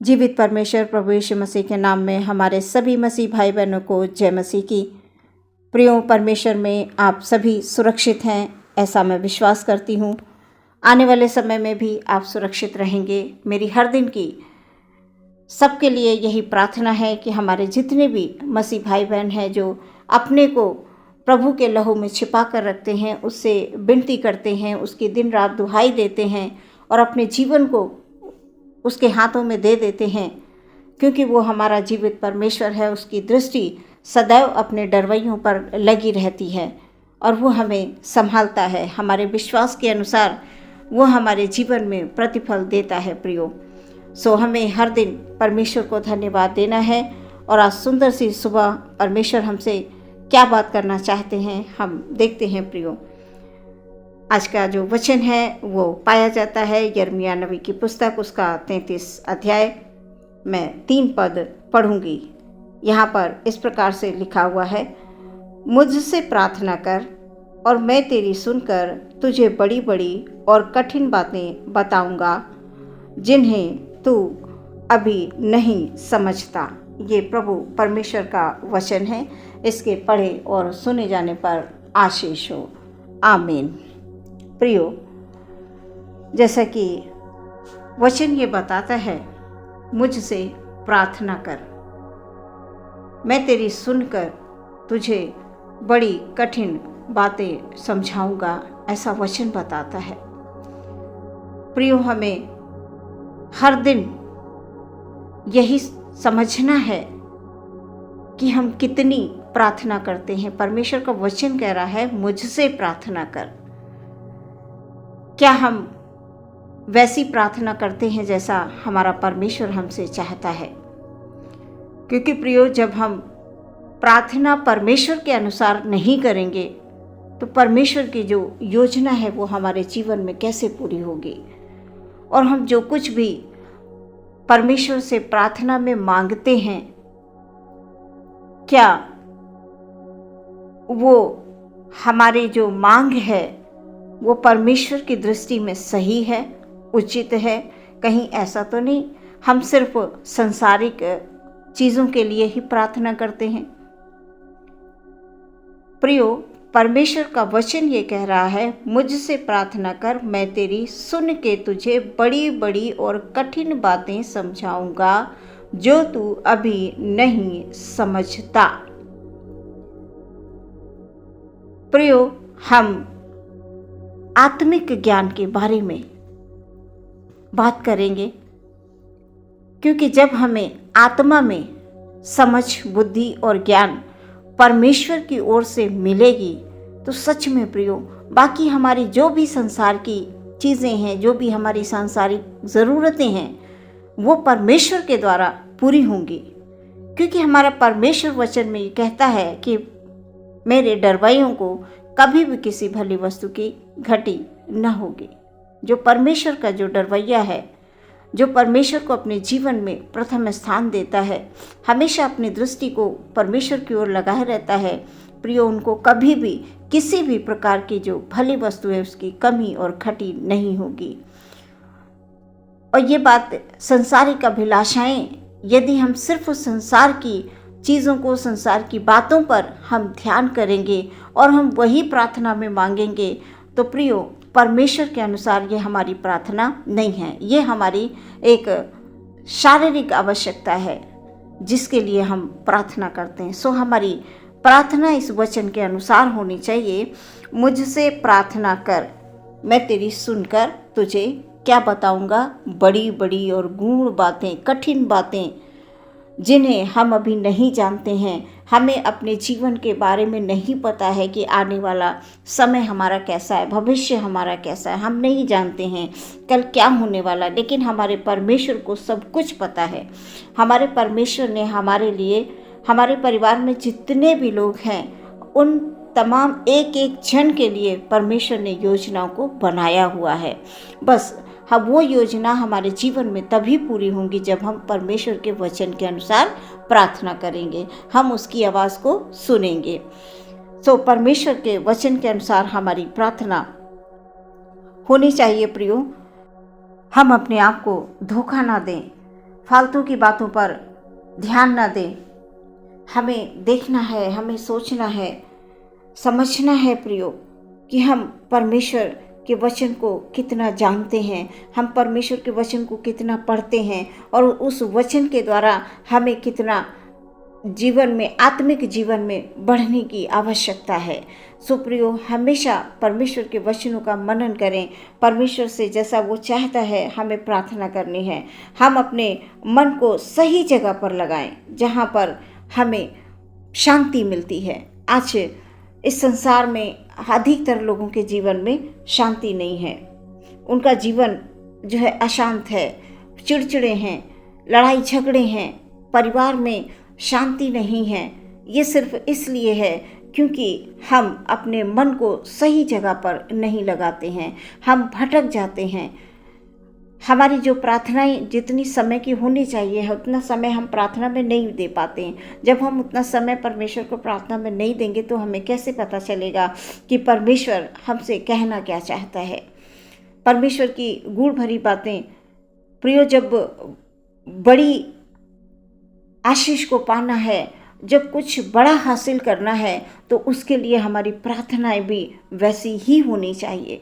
जीवित परमेश्वर प्रभु यीशु मसीह के नाम में हमारे सभी मसीह भाई बहनों को जय मसीह की। प्रियो परमेश्वर में आप सभी सुरक्षित हैं, ऐसा मैं विश्वास करती हूँ। आने वाले समय में भी आप सुरक्षित रहेंगे। मेरी हर दिन की सबके लिए यही प्रार्थना है कि हमारे जितने भी मसीह भाई बहन हैं जो अपने को प्रभु के लहू में छिपा कर रखते हैं, उससे विनती करते हैं, उसकी दिन रात दुहाई देते हैं और अपने जीवन को उसके हाथों में दे देते हैं, क्योंकि वो हमारा जीवित परमेश्वर है। उसकी दृष्टि सदैव अपने डरवैयों पर लगी रहती है और वो हमें संभालता है। हमारे विश्वास के अनुसार वो हमारे जीवन में प्रतिफल देता है। प्रियो, सो हमें हर दिन परमेश्वर को धन्यवाद देना है। और आज सुंदर सी सुबह परमेश्वर हमसे क्या बात करना चाहते हैं, हम देखते हैं। प्रियो, आज का जो वचन है वो पाया जाता है यिर्मयाह नबी की पुस्तक, उसका 33 अध्याय। मैं 3 पद पढ़ूंगी। यहाँ पर इस प्रकार से लिखा हुआ है, मुझसे प्रार्थना कर और मैं तेरी सुनकर तुझे बड़ी बड़ी और कठिन बातें बताऊंगा जिन्हें तू अभी नहीं समझता। ये प्रभु परमेश्वर का वचन है। इसके पढ़े और सुने जाने पर आशीष हो। आमीन। प्रियो, जैसा कि वचन ये बताता है, मुझसे प्रार्थना कर, मैं तेरी सुनकर तुझे बड़ी कठिन बातें समझाऊंगा, ऐसा वचन बताता है। प्रियो, हमें हर दिन यही समझना है कि हम कितनी प्रार्थना करते हैं। परमेश्वर का वचन कह रहा है, मुझसे प्रार्थना कर। क्या हम वैसी प्रार्थना करते हैं जैसा हमारा परमेश्वर हमसे चाहता है? क्योंकि प्रियो, जब हम प्रार्थना परमेश्वर के अनुसार नहीं करेंगे तो परमेश्वर की जो योजना है वो हमारे जीवन में कैसे पूरी होगी? और हम जो कुछ भी परमेश्वर से प्रार्थना में मांगते हैं, क्या वो हमारी जो मांग है वो परमेश्वर की दृष्टि में सही है, उचित है? कहीं ऐसा तो नहीं हम सिर्फ सांसारिक चीज़ों के लिए ही प्रार्थना करते हैं? प्रियो, परमेश्वर का वचन ये कह रहा है, मुझसे प्रार्थना कर, मैं तेरी सुन के तुझे बड़ी बड़ी और कठिन बातें समझाऊंगा जो तू अभी नहीं समझता। प्रियो, हम आत्मिक ज्ञान के बारे में बात करेंगे, क्योंकि जब हमें आत्मा में समझ, बुद्धि और ज्ञान परमेश्वर की ओर से मिलेगी तो सच में प्रियो, बाकी हमारी जो भी संसार की चीज़ें हैं, जो भी हमारी सांसारिक ज़रूरतें हैं, वो परमेश्वर के द्वारा पूरी होंगी। क्योंकि हमारा परमेश्वर वचन में ये कहता है कि मेरे डरवैयों को कभी भी किसी भली वस्तु की घटी न होगी। जो परमेश्वर का जो डरवैया है, जो परमेश्वर को अपने जीवन में प्रथम स्थान देता है, हमेशा अपनी दृष्टि को परमेश्वर की ओर लगाए रहता है, प्रियो, उनको कभी भी किसी भी प्रकार की जो भली वस्तु है उसकी कमी और घटी नहीं होगी। और ये बात संसारिक अभिलाषाएं, यदि हम सिर्फ संसार की चीज़ों को, संसार की बातों पर हम ध्यान करेंगे और हम वही प्रार्थना में मांगेंगे तो प्रियो, परमेश्वर के अनुसार ये हमारी प्रार्थना नहीं है। ये हमारी एक शारीरिक आवश्यकता है जिसके लिए हम प्रार्थना करते हैं। सो हमारी प्रार्थना इस वचन के अनुसार होनी चाहिए। मुझसे प्रार्थना कर, मैं तेरी सुनकर तुझे क्या बताऊंगा, बड़ी बड़ी और गूढ़ बातें, कठिन बातें जिन्हें हम अभी नहीं जानते हैं। हमें अपने जीवन के बारे में नहीं पता है कि आने वाला समय हमारा कैसा है, भविष्य हमारा कैसा है, हम नहीं जानते हैं कल क्या होने वाला, लेकिन हमारे परमेश्वर को सब कुछ पता है। हमारे परमेश्वर ने हमारे लिए, हमारे परिवार में जितने भी लोग हैं, उन तमाम एक एक जन के लिए परमेश्वर ने योजनाओं को बनाया हुआ है। बस हम वो योजना हमारे जीवन में तभी पूरी होंगी जब हम परमेश्वर के वचन के अनुसार प्रार्थना करेंगे, हम उसकी आवाज़ को सुनेंगे। सो परमेश्वर के वचन के अनुसार हमारी प्रार्थना होनी चाहिए। प्रियो, हम अपने आप को धोखा ना दें फालतू की बातों पर ध्यान न दें। हमें देखना है, हमें सोचना है, समझना है प्रियो कि हम परमेश्वर के वचन को कितना जानते हैं, हम परमेश्वर के वचन को कितना पढ़ते हैं और उस वचन के द्वारा हमें कितना जीवन में, आत्मिक जीवन में बढ़ने की आवश्यकता है। सो प्रियो, हमेशा परमेश्वर के वचनों का मनन करें। परमेश्वर से जैसा वो चाहता है हमें प्रार्थना करनी है। हम अपने मन को सही जगह पर लगाएं जहाँ पर हमें शांति मिलती है। आज इस संसार में अधिकतर लोगों के जीवन में शांति नहीं है। उनका जीवन जो है अशांत है, चिड़चिड़े हैं, लड़ाई झगड़े हैं, परिवार में शांति नहीं है। ये सिर्फ इसलिए है क्योंकि हम अपने मन को सही जगह पर नहीं लगाते हैं, हम भटक जाते हैं। हमारी जो प्रार्थनाएं जितनी समय की होनी चाहिए उतना समय हम प्रार्थना में नहीं दे पाते हैं। जब हम उतना समय परमेश्वर को प्रार्थना में नहीं देंगे तो हमें कैसे पता चलेगा कि परमेश्वर हमसे कहना क्या चाहता है। परमेश्वर की गूढ़ भरी बातें प्रियो, जब बड़ी आशीष को पाना है, जब कुछ बड़ा हासिल करना है तो उसके लिए हमारी प्रार्थनाएं भी वैसी ही होनी चाहिए।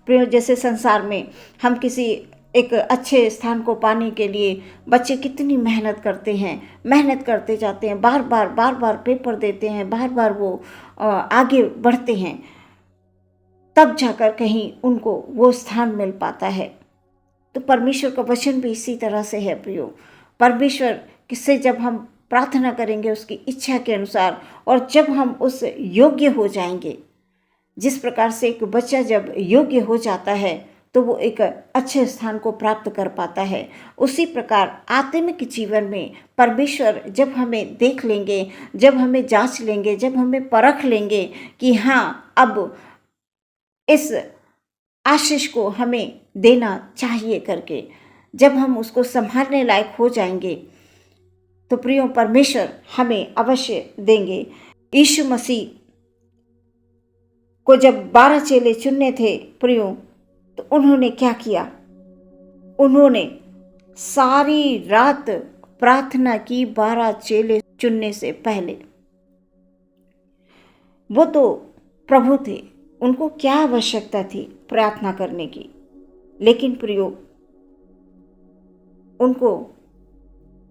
प्रियो, जैसे संसार में हम किसी एक अच्छे स्थान को पाने के लिए बच्चे कितनी मेहनत करते हैं, मेहनत करते जाते हैं, बार बार पेपर देते हैं, बार बार वो आगे बढ़ते हैं, तब जाकर कहीं उनको वो स्थान मिल पाता है। तो परमेश्वर का वचन भी इसी तरह से है प्रियो। परमेश्वर किससे जब हम प्रार्थना करेंगे उसकी इच्छा के अनुसार, और जब हम उस योग्य हो जाएंगे, जिस प्रकार से एक बच्चा जब योग्य हो जाता है तो वो एक अच्छे स्थान को प्राप्त कर पाता है, उसी प्रकार आत्मिक जीवन में परमेश्वर जब हमें देख लेंगे, जब हमें जांच लेंगे, जब हमें परख लेंगे कि हाँ, अब इस आशीष को हमें देना चाहिए करके, जब हम उसको संभालने लायक हो जाएंगे तो प्रियो, परमेश्वर हमें अवश्य देंगे। यीशु मसीह को जब 12 चेले चुनने थे प्रियो, तो उन्होंने क्या किया? उन्होंने सारी रात प्रार्थना की 12 चेले चुनने से पहले। वो तो प्रभु थे, उनको क्या आवश्यकता थी प्रार्थना करने की, लेकिन प्रियो, उनको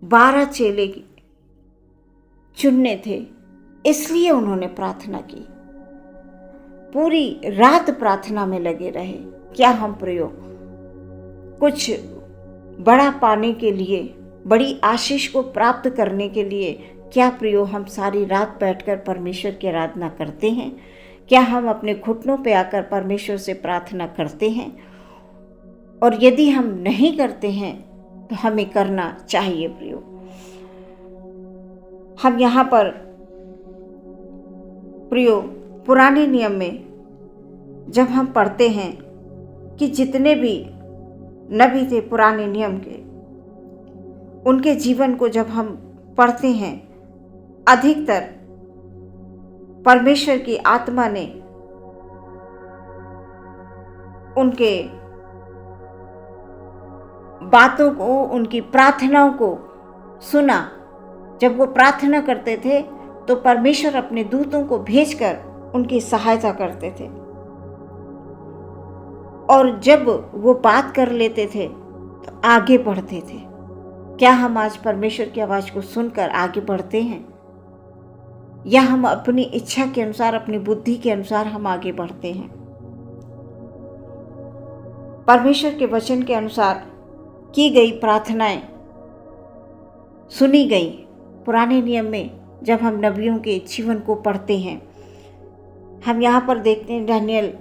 12 चेले चुनने थे, इसलिए उन्होंने प्रार्थना की, पूरी रात प्रार्थना में लगे रहे। क्या हम प्रियो कुछ बड़ा पाने के लिए, बड़ी आशीष को प्राप्त करने के लिए, क्या प्रियो हम सारी रात बैठकर परमेश्वर की आराधना करते हैं? क्या हम अपने घुटनों पे आकर परमेश्वर से प्रार्थना करते हैं? और यदि हम नहीं करते हैं तो हमें करना चाहिए प्रियो। हम यहाँ पर प्रियो पुराने नियम में जब हम पढ़ते हैं कि जितने भी नबी थे पुराने नियम के, उनके जीवन को जब हम पढ़ते हैं, अधिकतर परमेश्वर की आत्मा ने उनके बातों को, उनकी प्रार्थनाओं को सुना। जब वो प्रार्थना करते थे तो परमेश्वर अपने दूतों को भेजकर उनकी सहायता करते थे, और जब वो बात कर लेते थे तो आगे बढ़ते थे। क्या हम आज परमेश्वर की आवाज को सुनकर आगे बढ़ते हैं, या हम अपनी इच्छा के अनुसार, अपनी बुद्धि के अनुसार हम आगे बढ़ते हैं? परमेश्वर के वचन के अनुसार की गई प्रार्थनाएं सुनी गई। पुराने नियम में जब हम नबियों के जीवन को पढ़ते हैं, हम यहाँ पर देखते हैं दानियल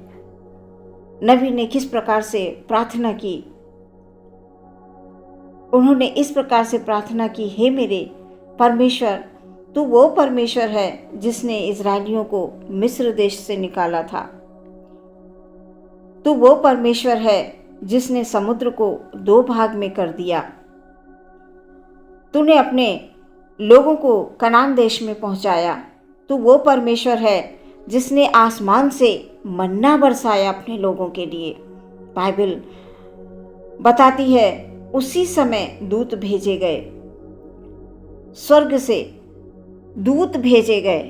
नबी ने किस प्रकार से प्रार्थना की। उन्होंने इस प्रकार से प्रार्थना की, हे मेरे परमेश्वर, तू वो परमेश्वर है जिसने इजरायलियों को मिस्र देश से निकाला था। तू वो परमेश्वर है जिसने समुद्र को 2 भाग में कर दिया। तूने अपने लोगों को कनान देश में पहुंचाया। तू वो परमेश्वर है जिसने आसमान से मन्ना बरसाया अपने लोगों के लिए। बाइबल बताती है उसी समय दूत भेजे गए, स्वर्ग से दूत भेजे गए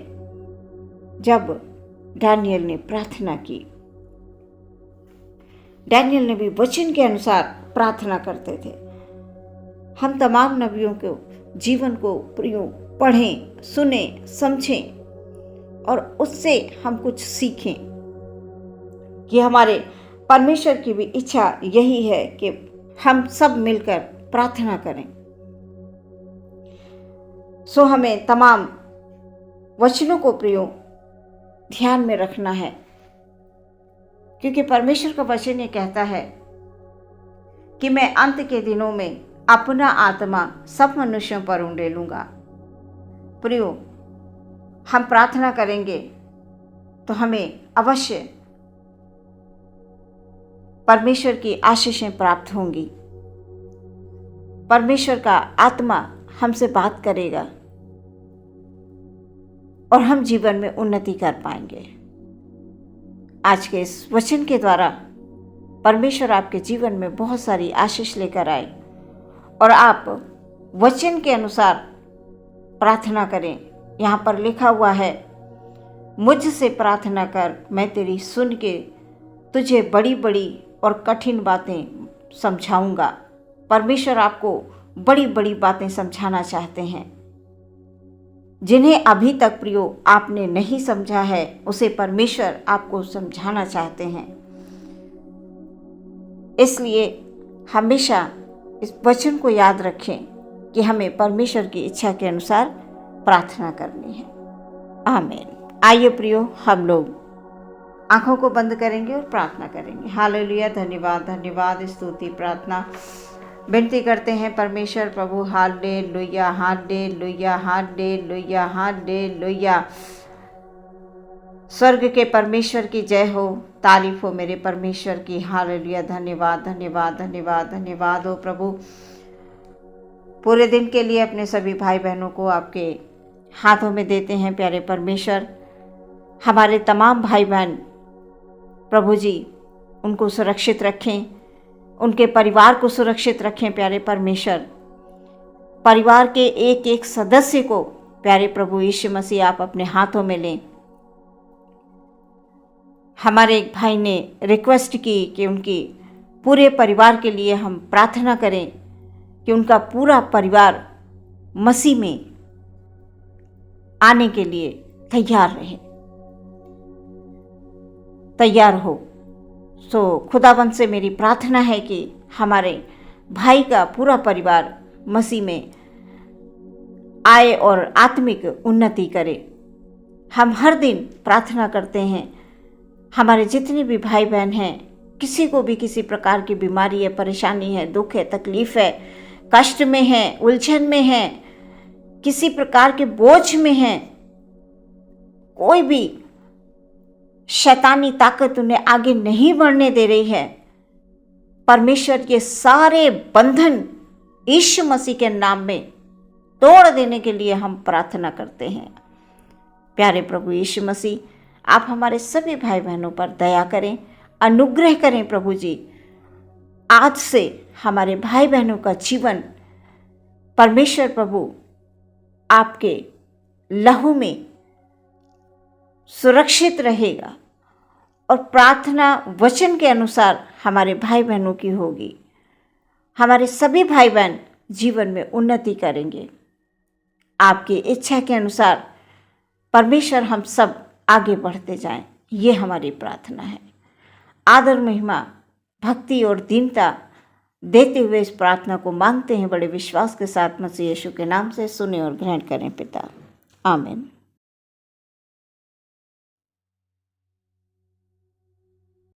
जब डैनियल ने प्रार्थना की। डैनियल ने भी वचन के अनुसार प्रार्थना करते थे। हम तमाम नबियों के जीवन को प्रियो पढ़ें, सुने, समझें और उससे हम कुछ सीखें कि हमारे परमेश्वर की भी इच्छा यही है कि हम सब मिलकर प्रार्थना करें। सो हमें तमाम वचनों को प्रियो ध्यान में रखना है, क्योंकि परमेश्वर का वचन ये कहता है कि मैं अंत के दिनों में अपना आत्मा सब मनुष्यों पर उंडेलूंगा। प्रियो, हम प्रार्थना करेंगे तो हमें अवश्य परमेश्वर की आशीषें प्राप्त होंगी। परमेश्वर का आत्मा हमसे बात करेगा और हम जीवन में उन्नति कर पाएंगे। आज के इस वचन के द्वारा परमेश्वर आपके जीवन में बहुत सारी आशीष लेकर आए और आप वचन के अनुसार प्रार्थना करें। यहाँ पर लिखा हुआ है, मुझसे प्रार्थना कर, मैं तेरी सुन के तुझे बड़ी बड़ी और कठिन बातें समझाऊंगा। परमेश्वर आपको बड़ी बड़ी बातें समझाना चाहते हैं, जिन्हें अभी तक प्रियो आपने नहीं समझा है, उसे परमेश्वर आपको समझाना चाहते हैं। इसलिए हमेशा इस वचन को याद रखें कि हमें परमेश्वर की इच्छा के अनुसार प्रार्थना करनी है। आमीन। आइए प्रियो, हम लोग आंखों को बंद करेंगे और प्रार्थना करेंगे। हालेलुया। धन्यवाद, धन्यवाद, स्तुति, प्रार्थना विनती करते हैं परमेश्वर प्रभु। Hallelujah, hallelujah, hallelujah, hallelujah. स्वर्ग के परमेश्वर की जय हो, तारीफ हो मेरे परमेश्वर की। हालेलुया। धन्यवाद, धन्यवाद, धन्यवाद, धन्यवाद हो प्रभु। पूरे दिन के लिए अपने सभी भाई बहनों को आपके हाथों में देते हैं प्यारे परमेश्वर। हमारे तमाम भाई बहन प्रभु जी, उनको सुरक्षित रखें, उनके परिवार को सुरक्षित रखें प्यारे परमेश्वर। परिवार के एक एक सदस्य को प्यारे प्रभु यीशु मसीह आप अपने हाथों में लें। हमारे एक भाई ने रिक्वेस्ट की कि उनकी पूरे परिवार के लिए हम प्रार्थना करें कि उनका पूरा परिवार मसीह में आने के लिए तैयार रहे, तैयार हो। सो खुदावंद से मेरी प्रार्थना है कि हमारे भाई का पूरा परिवार मसीह में आए और आत्मिक उन्नति करे। हम हर दिन प्रार्थना करते हैं, हमारे जितने भी भाई बहन हैं, किसी को भी किसी प्रकार की बीमारी है, परेशानी है, दुख है, तकलीफ है, कष्ट में है, उलझन में है, किसी प्रकार के बोझ में है, कोई भी शैतानी ताकत उन्हें आगे नहीं बढ़ने दे रही है। परमेश्वर के सारे बंधन यीशु मसीह के नाम में तोड़ देने के लिए हम प्रार्थना करते हैं। प्यारे प्रभु यीशु मसीह, आप हमारे सभी भाई बहनों पर दया करें, अनुग्रह करें प्रभु जी। आज से हमारे भाई बहनों का जीवन परमेश्वर प्रभु आपके लहू में सुरक्षित रहेगा और प्रार्थना वचन के अनुसार हमारे भाई बहनों की होगी। हमारे सभी भाई बहन जीवन में उन्नति करेंगे। आपकी इच्छा के अनुसार परमेश्वर हम सब आगे बढ़ते जाएं, ये हमारी प्रार्थना है। आदर, महिमा, भक्ति और दीनता देते हुए इस प्रार्थना को मांगते हैं बड़े विश्वास के साथ मसीह यीशु के नाम से। सुने और ग्रहण करें पिता। आमीन।